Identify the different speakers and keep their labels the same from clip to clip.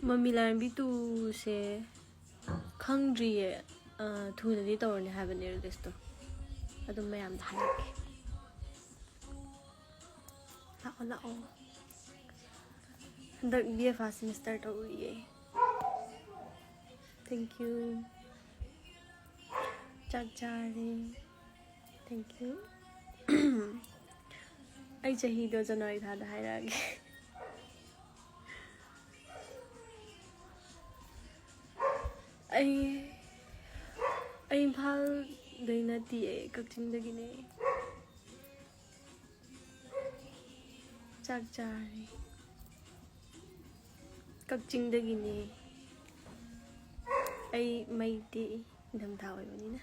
Speaker 1: Mamilarbi tu se khangdriye thunadi tawrni habane release to adum mayam da hayake la o handak BFA semester tawriye. Thank you. Chakchari. Thank you. I chahi do January tha da hairage. I Imphal daina ti Kaching dagine. Chakchari. Kaching dagine. I maiti dam tha oi bani na.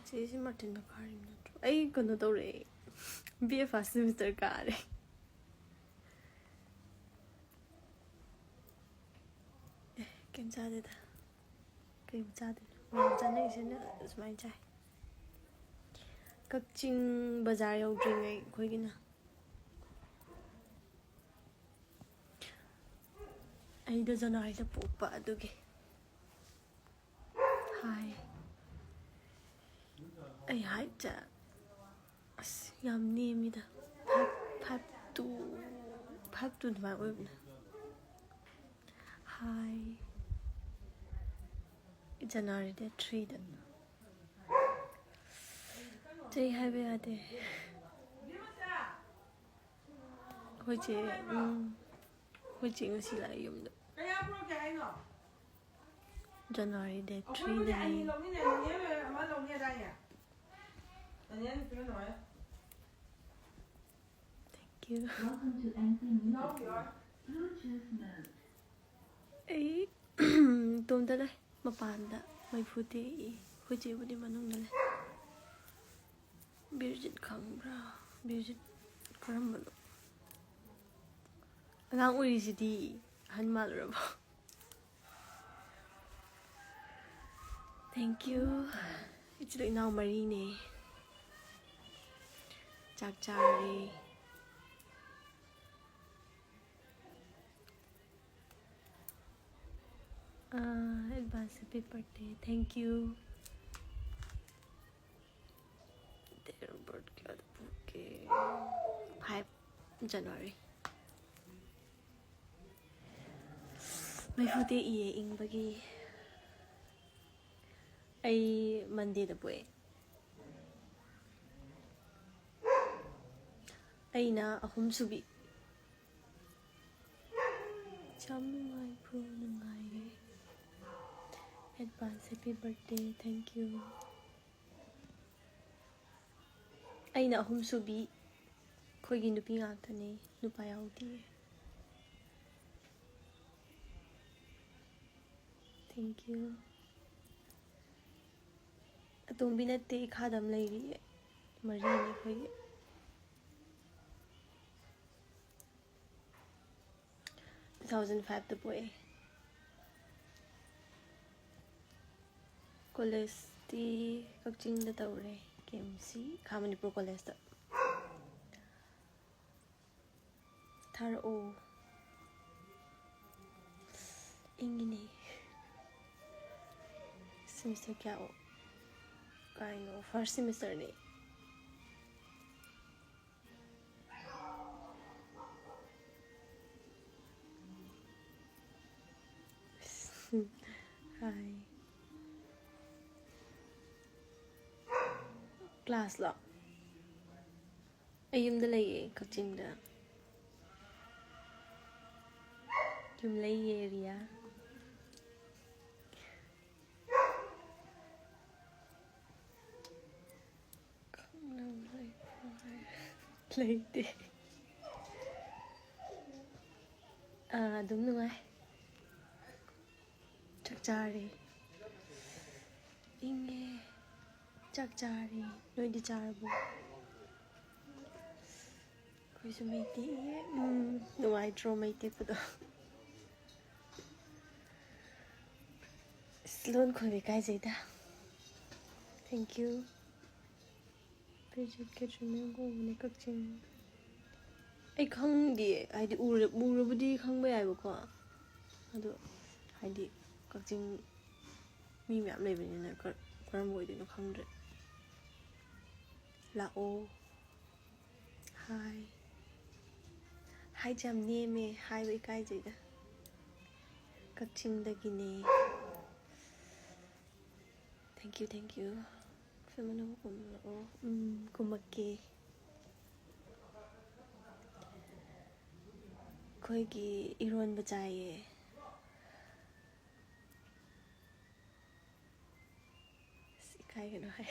Speaker 1: Chesi Martin da karim na. I kono tawre. BFA semester kare. Kim chade da. Kim chade. Mam chane isena smai chai. Kaching bazar yaudri ngai khoi gina. Ai do January da popa adugi. Hi. Ai height cha. Yam name da. 5 to 5 Hi. January da 3 da. Jai hai be ade. Hoje ngasi la yum da. January da 3 da. Thank you.
Speaker 2: Welcome to Manipur. Bluetooth mode.
Speaker 1: Ai tom da le mapanda mai futi hoje budi manung da le. Virgin khambra Virgin karambalo. Angang uri sidi hanmal rabo. Thank you. It's like now Marine. Chakchari. Advance happy birthday. Thank you. Their birthday 5 January. My food is ing bagi. Ay Monday da boy. Ay na ahum subi. Cham nungai po nungai. Advance happy birthday. Thank you. Ay na ahum subi. Khoi gi nupi ngakta ne nupa yaudi. Thank you. Atombi natte khadam lairi mari ne khoi 2005 da boy. College ti Kaching da tawre KMC Manipur college da. Thar o ingine semester kya o kaino first semester ne. Hi. Class la. Ayum da laye Kaching da. Yum laye area. Late. Đúng rồi. Chakchari. Inge. Chakchari. Noi di charbo. Koi su mai ti. No I draw mai ti pudo. Sloan khoi be kai jaida. Thank you. Khetrimayum ko ne Kaching. ꯑꯩ ꯈꯪꯗꯦ ꯍꯥꯏꯗꯤ ꯎꯔꯕꯨꯗꯤ ꯈꯪꯕ ꯌꯥꯏꯕꯀꯣ ꯑꯗꯣ ꯍꯥꯏꯗꯤ ꯀꯛꯆꯤꯡ ꯃꯤ ꯃꯌꯥꯝ ꯂꯩꯕꯅꯤꯅ ꯀꯔꯝꯕ ꯑꯣꯏꯗꯣꯏꯅꯣ ꯈꯪꯗ꯭ꯔꯦ ꯂꯥꯛꯑꯣ ꯍꯥꯏ ꯍꯥꯏꯁꯦ ꯌꯥꯝ ꯅꯦꯝꯃꯦ ꯍꯥꯏꯕ ꯏꯀꯥꯏꯖꯩꯗ ꯀꯛꯆꯤꯡꯗꯒꯤꯅꯦ ꯊꯦꯡꯀ꯭ꯌꯨ ꯐꯦꯃꯤꯅꯕꯨ ꯀꯨꯝꯂꯛꯑꯣ ꯀꯨꯝꯃꯛꯀꯦ ꯑꯩꯈꯣꯏꯒꯤ ꯏꯔꯣꯟꯕ ꯆꯥꯏꯌꯦ ꯏꯀꯥꯏꯒꯅꯣ ꯍꯥꯏ